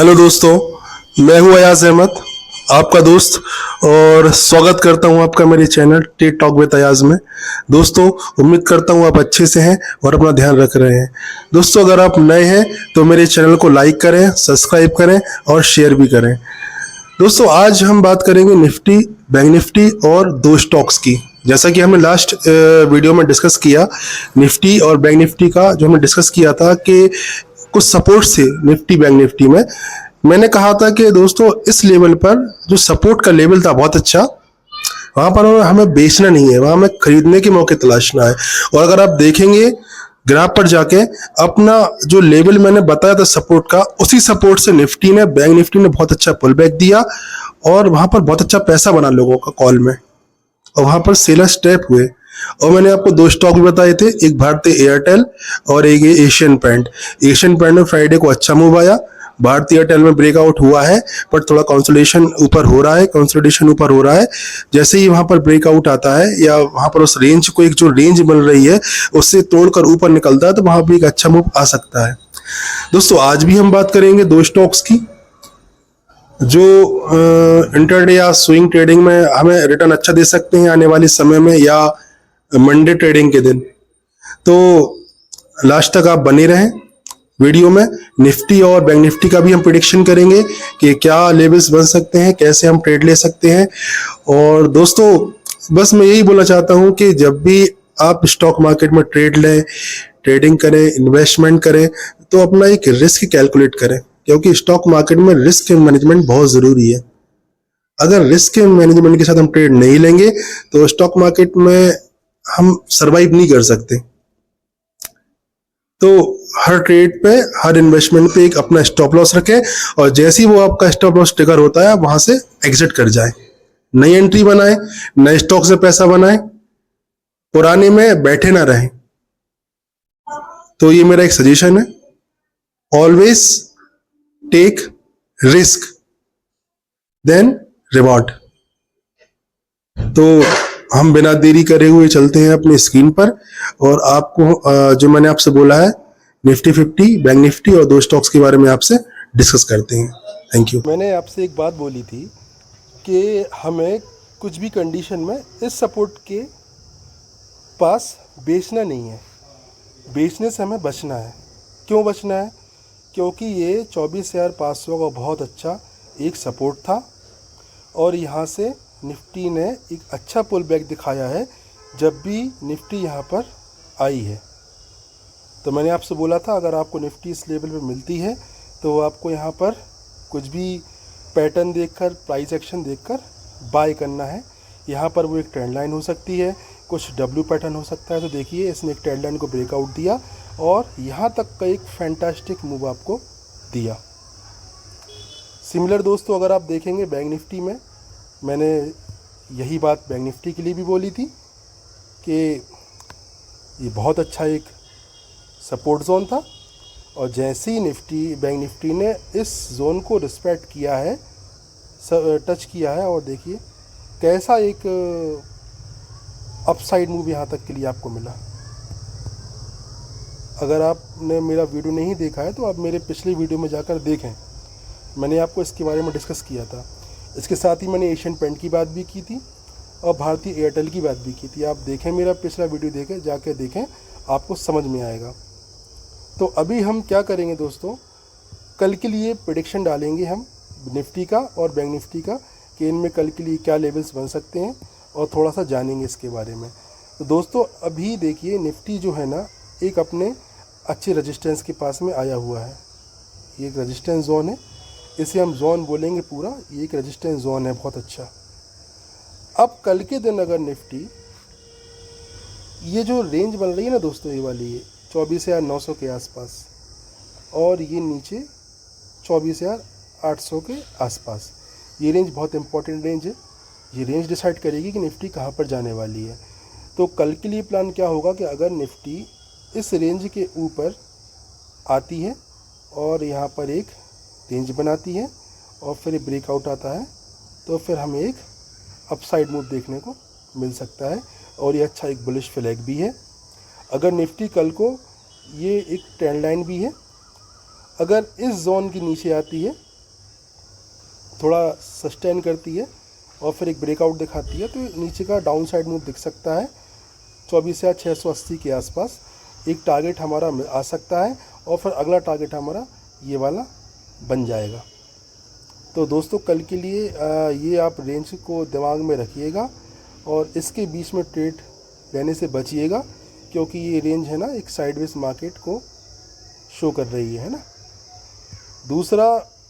Hello दोस्तों, मैं हूं अयाज अहमद, आपका दोस्त, और स्वागत करता हूं आपका मेरे channel tech talk with Ayaz में। दोस्तों, उम्मीद करता हूं आप अच्छे से हैं और अपना ध्यान रख रहे हैं। दोस्तों, अगर आप नए हैं तो मेरे चैनल को लाइक करें, सब्सक्राइब करें और शेयर भी करें। दोस्तों, आज हम बात करेंगे निफ्टी, बैंक निफ्टी और दो स्टॉक्स की। जैसा कि हमने लास्ट वीडियो में डिस्कस किया, निफ्टी और बैंक निफ्टी का जो हमने डिस्कस किया था कि कुछ सपोर्ट थे निफ्टी बैंक निफ्टी में। मैंने कहा था कि दोस्तों, इस लेवल पर जो सपोर्ट का लेवल था बहुत अच्छा, वहां पर हमें बेचना नहीं है, वहां हमें खरीदने के मौके तलाशना है। और अगर आप देखेंगे ग्राफ पर जाके, अपना जो लेवल मैंने बताया था सपोर्ट का, उसी सपोर्ट से निफ्टी ने, बैंक निफ्टी ने बहुत अच्छा पुल बैक दिया और वहां पर बहुत अच्छा पैसा बना लोगों का कॉल में, और वहां पर सेलर स्टेप हुए। और मैंने आपको दो स्टॉक भी बताए थे, एक भारतीय एयरटेल और एक एशियन पेंट। एशियन पेंट में फ्राइडे को अच्छा मूव आया, भारतीय एयरटेल में ब्रेकआउट हुआ है, पर थोड़ा कंसोलिडेशन ऊपर हो रहा है, कंसोलिडेशन ऊपर हो रहा है। जैसे ही वहां पर ब्रेकआउट आता है या वहां पर उस रेंज को, एक जो रेंज बन रही है उससे तोड़कर ऊपर निकलता है, तो वहां भी एक अच्छा मूव आ सकता है। दोस्तों, आज भी हम बात करेंगे दो स्टॉक्स की जो इंटरडे या स्विंग ट्रेडिंग में हमें रिटर्न अच्छा दे सकते हैं आने वाले समय में, या मंडे ट्रेडिंग के दिन। तो लास्ट तक आप बने रहें वीडियो में। निफ्टी और बैंक निफ्टी का भी हम प्रिडिक्शन करेंगे कि क्या लेवल्स बन सकते हैं, कैसे हम ट्रेड ले सकते हैं। और दोस्तों, बस मैं यही बोलना चाहता हूं कि जब भी आप स्टॉक मार्केट में ट्रेड लें, ट्रेडिंग करें, इन्वेस्टमेंट करें, तो अपना एक रिस्क कैलकुलेट करें, क्योंकि स्टॉक मार्केट में रिस्क मैनेजमेंट बहुत जरूरी है। अगर रिस्क मैनेजमेंट के साथ हम ट्रेड नहीं लेंगे तो स्टॉक मार्केट में हम सरवाइव नहीं कर सकते। तो हर ट्रेड पे, हर इन्वेस्टमेंट पे एक अपना स्टॉप लॉस रखें, और जैसे ही वो आपका स्टॉप लॉस ट्रिगर होता है वहां से एग्जिट कर जाए, नई एंट्री बनाए, नए स्टॉक से पैसा बनाए, पुराने में बैठे ना रहें। तो ये मेरा एक सजेशन है, always take risk then reward. तो हम बिना देरी करे हुए चलते हैं अपनी स्क्रीन पर, और आपको जो मैंने आपसे बोला है, निफ्टी 50, बैंक निफ्टी और दो स्टॉक्स के बारे में आपसे डिस्कस करते हैं। Thank you. मैंने आपसे एक बात बोली थी कि हमें कुछ भी कंडीशन में इस सपोर्ट के पास बेचना नहीं है, बेचने से हमें बचना है। क्यों बचना है? क्योंकि ये 24,500 का बहुत अच्छा एक सपोर्ट था, और यहाँ से निफ्टी ने एक अच्छा पुल बैक दिखाया है जब भी निफ्टी यहाँ पर आई है। तो मैंने आपसे बोला था, अगर आपको निफ्टी इस लेवल पे मिलती है तो आपको यहाँ पर कुछ भी पैटर्न देखकर, प्राइस एक्शन देखकर बाय करना है। यहाँ पर वो एक ट्रेंड लाइन हो सकती है, कुछ डब्ल्यू पैटर्न हो सकता है। तो देखिए, इसने एक ट्रेंड लाइन को ब्रेकआउट दिया और यहाँ तक का एक फैंटास्टिक मूव आपको दिया। सिमिलर दोस्तों, अगर आप देखेंगे बैंक निफ्टी में, मैंने यही बात बैंक निफ्टी के लिए भी बोली थी कि ये बहुत अच्छा एक सपोर्ट जोन था, और जैसे ही बैंक निफ्टी ने इस जोन को रिस्पेक्ट किया है, टच किया है, और देखिए कैसा एक अपसाइड मूव यहाँ तक के लिए आपको मिला। अगर आपने मेरा वीडियो नहीं देखा है तो आप मेरे पिछले वीडियो में जाकर देखें, मैंने आपको इसके बारे में डिस्कस किया था। इसके साथ ही मैंने एशियन पेंट की बात भी की थी और भारतीय एयरटेल की बात भी की थी। आप देखें, मेरा पिछला वीडियो देखें, जाके देखें, आपको समझ में आएगा। तो अभी हम क्या करेंगे दोस्तों, कल के लिए प्रेडिक्शन डालेंगे हम निफ्टी का और बैंक निफ्टी का, कि इनमें कल के लिए क्या लेवल्स बन सकते हैं, और थोड़ा सा जानेंगे इसके बारे में। तो दोस्तों, अभी देखिए निफ्टी जो है ना, एक अपने अच्छे रेजिस्टेंस के पास में आया हुआ है। ये एक रेजिस्टेंस जोन है, इसे हम जोन बोलेंगे पूरा। ये एक रेजिस्टेंस जोन है बहुत अच्छा। अब कल के दिन अगर निफ्टी, ये जो रेंज बन रही है ना दोस्तों, ये वाली, ये 24,900 के आसपास, और ये नीचे 24,800 के आसपास, ये रेंज बहुत इंपॉर्टेंट रेंज है। ये रेंज डिसाइड करेगी कि निफ्टी कहाँ पर जाने वाली है। तो कल के लिए प्लान क्या होगा कि अगर निफ्टी इस रेंज के ऊपर आती है और यहाँ पर एक रेंज बनाती है और फिर ब्रेकआउट आता है, तो फिर हमें एक अपसाइड मूव देखने को मिल सकता है, और ये अच्छा एक बुलिश फ्लैग भी है। अगर निफ्टी कल को, ये एक ट्रेंड लाइन भी है, अगर इस जोन के नीचे आती है थोड़ा सस्टेन करती है और फिर एक ब्रेकआउट दिखाती है, तो नीचे का डाउन साइड मूव दिख सकता है 24,680 के आसपास। एक टारगेट हमारा आ सकता है और फिर अगला टारगेट हमारा ये वाला बन जाएगा। तो दोस्तों कल के लिए ये आप रेंज को दिमाग में रखिएगा और इसके बीच में ट्रेड लेने से बचिएगा, क्योंकि ये रेंज है ना एक साइडवेज मार्केट को शो कर रही है ना। दूसरा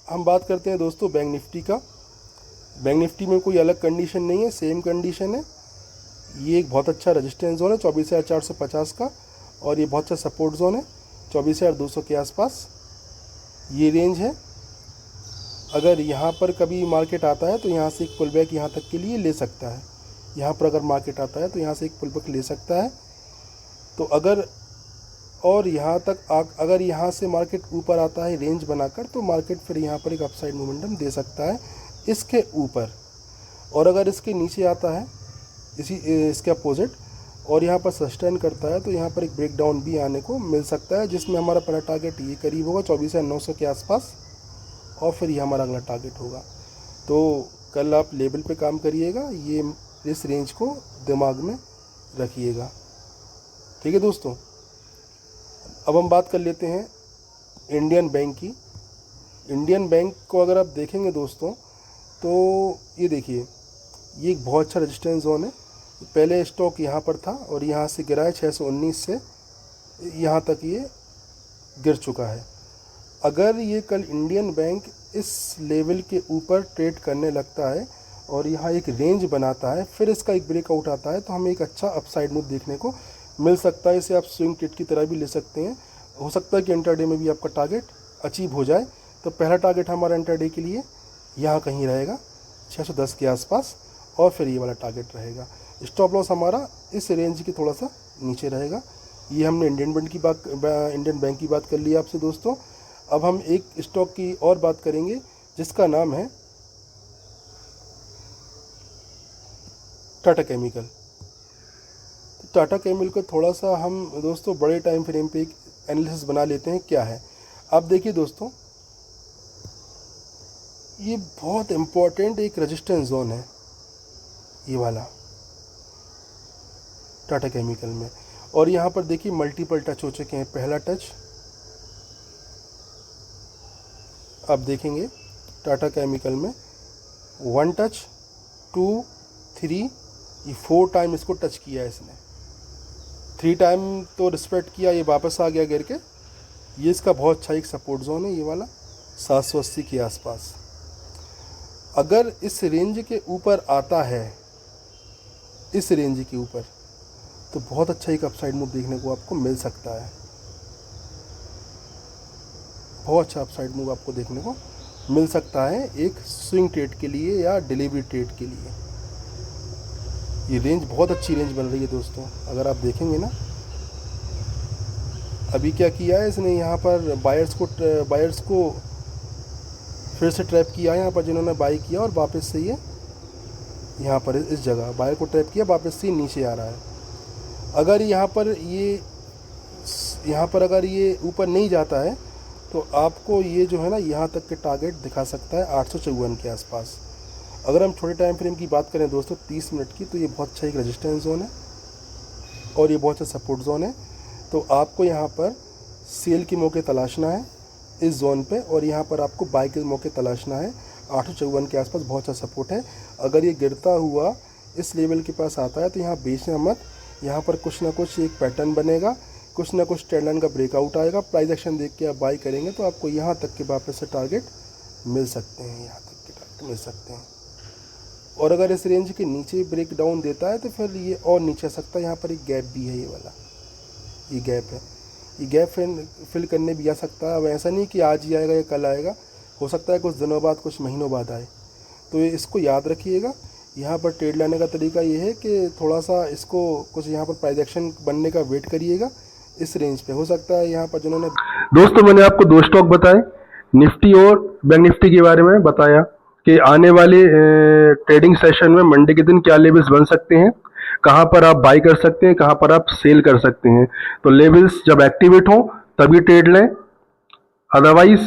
हम बात करते हैं दोस्तों बैंक निफ्टी का। बैंक निफ्टी में कोई अलग कंडीशन नहीं है, सेम कंडीशन है। ये एक बहुत अच्छा रेजिस्टेंस जोन है 24,450 का, और ये बहुत अच्छा सपोर्ट जोन है 24,200 के आसपास ये रेंज है। अगर यहाँ पर कभी मार्केट आता है तो यहाँ से एक पुल बैक यहाँ तक के लिए ले सकता है। यहाँ पर अगर मार्केट आता है तो यहाँ से एक पुल बैक ले सकता है। तो अगर और यहाँ तक अगर यहाँ से मार्केट ऊपर आता है रेंज बनाकर, तो मार्केट फिर यहाँ पर एक अपसाइड मोमेंटम दे सकता है इसके ऊपर। और अगर इसके नीचे आता है इसके अपोजिट और यहाँ पर सस्टेन करता है, तो यहाँ पर एक ब्रेकडाउन भी आने को मिल सकता है, जिसमें हमारा पहला टारगेट ये करीब होगा 24,900 के आसपास, और फिर ये हमारा अगला टारगेट होगा। तो कल आप लेवल पे काम करिएगा, ये इस रेंज को दिमाग में रखिएगा। ठीक है दोस्तों, अब हम बात कर लेते हैं इंडियन बैंक की। इंडियन बैंक को अगर आप देखेंगे दोस्तों, तो ये देखिए ये एक बहुत अच्छा रेजिस्टेंस जोन है। पहले स्टॉक यहाँ पर था और यहाँ से गिरा है 619 से यहाँ तक ये गिर चुका है। अगर ये कल इंडियन बैंक इस लेवल के ऊपर ट्रेड करने लगता है और यहाँ एक रेंज बनाता है, फिर इसका एक ब्रेकआउट आता है, तो हमें एक अच्छा अपसाइड मूव देखने को मिल सकता है। इसे आप स्विंग ट्रेड की तरह भी ले सकते हैं। हो सकता है कि इंटरडे में भी आपका टारगेट अचीव हो जाए। तो पहला टारगेट हमारा इंटरडे के लिए यहाँ कहीं रहेगा 610 के आसपास, और फिर ये वाला टारगेट रहेगा। स्टॉप लॉस हमारा इस रेंज के थोड़ा सा नीचे रहेगा। ये हमने इंडियन बैंक की बात कर ली आपसे दोस्तों। अब हम एक स्टॉक की और बात करेंगे जिसका नाम है टाटा केमिकल। टाटा केमिकल को थोड़ा सा हम दोस्तों बड़े टाइम फ्रेम पे एक एनालिसिस बना लेते हैं क्या है। आप देखिए दोस्तों, ये बहुत इम्पोर्टेंट एक रेजिस्टेंस जोन है ये वाला टाटा केमिकल में, और यहाँ पर देखिए मल्टीपल टच हो चुके हैं। पहला टच आप देखेंगे टाटा केमिकल में 1 टच 2 3 ये 4 टाइम इसको टच किया है इसने। 3 टाइम तो रिस्पेक्ट किया, ये वापस आ गया गिर के। ये इसका बहुत अच्छा एक सपोर्ट जोन है ये वाला 780 के आसपास। अगर इस रेंज के ऊपर आता है, इस रेंज के ऊपर, तो बहुत अच्छा एक अपसाइड मूव देखने को आपको मिल सकता है। बहुत अच्छा अपसाइड मूव आपको देखने को मिल सकता है एक स्विंग ट्रेड के लिए या डिलीवरी ट्रेड के लिए। ये रेंज बहुत अच्छी रेंज बन रही है दोस्तों। अगर आप देखेंगे ना, अभी क्या किया है इसने, यहाँ पर बायर्स को फिर से ट्रैप किया है। यहाँ पर जिन्होंने बाई किया और वापस से ये यहाँ पर इस जगह बायर को ट्रैप किया, वापस से नीचे आ रहा है। अगर यहाँ पर अगर ये ऊपर नहीं जाता है, तो आपको ये जो है ना यहाँ तक के टारगेट दिखा सकता है 854 के आसपास। अगर हम छोटे टाइम फ्रेम की बात करें दोस्तों 30 मिनट की, तो ये बहुत अच्छा एक रेजिस्टेंस जोन है और ये बहुत अच्छा सपोर्ट जोन है। तो आपको यहाँ पर सेल के मौके तलाशना है इस जोन पे, और यहाँ पर आपको बाय के मौके तलाशना है। 854 के आसपास बहुत अच्छा सपोर्ट है। अगर ये गिरता हुआ इस लेवल के पास आता है, तो यहाँ बेचना मत। यहाँ पर कुछ ना कुछ एक पैटर्न बनेगा, कुछ ना कुछ ट्रेंड लाइन का ब्रेकआउट आएगा, प्राइस एक्शन देख के आप बाई करेंगे तो आपको यहाँ तक के वापस से टारगेट मिल सकते हैं, यहाँ तक के टारगेट मिल सकते हैं। और अगर इस रेंज के नीचे ब्रेक डाउन देता है तो फिर ये और नीचे आ सकता है। यहाँ पर एक गैप भी है, ये वाला ये गैप है, ये गैप फिल करने भी आ सकता है। अब ऐसा नहीं कि आज ही आएगा या कल आएगा, हो सकता है कुछ दिनों बाद, कुछ महीनों बाद आए। तो इसको याद रखिएगा। यहाँ पर ट्रेड लाने का तरीका ये है कि थोड़ा सा इसको कुछ यहाँ पर प्राइस एक्शन बनने का वेट करिएगा इस रेंज पे। हो सकता है यहाँ पर जिन्होंने दोस्तों मैंने आपको 2 स्टॉक बताए, निफ्टी और बैंक निफ्टी के बारे में बताया कि आने वाले ट्रेडिंग सेशन में मंडे के दिन क्या लेवल्स बन सकते हैं, कहां पर आप बाई कर सकते हैं, कहां पर आप सेल कर सकते हैं। तो लेवल्स जब एक्टिवेट हो तभी ट्रेड लें, अदरवाइज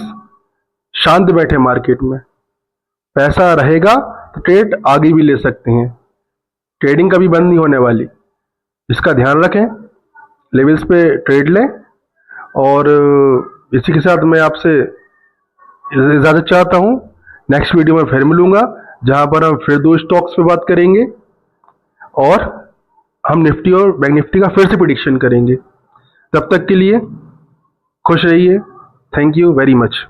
शांत बैठे मार्केट में। पैसा रहेगा तो ट्रेड आगे भी ले सकते हैं। ट्रेडिंग कभी बंद नहीं होने वाली, इसका ध्यान रखें, लेवल्स पे ट्रेड लें। और इसी के साथ मैं आपसे इजाज़त चाहता हूँ। नेक्स्ट वीडियो में फिर मिलूंगा, जहां पर हम फिर 2 स्टॉक्स पे बात करेंगे और हम निफ्टी और बैंक निफ्टी का फिर से प्रिडिक्शन करेंगे। तब तक के लिए खुश रहिए। Thank you very much.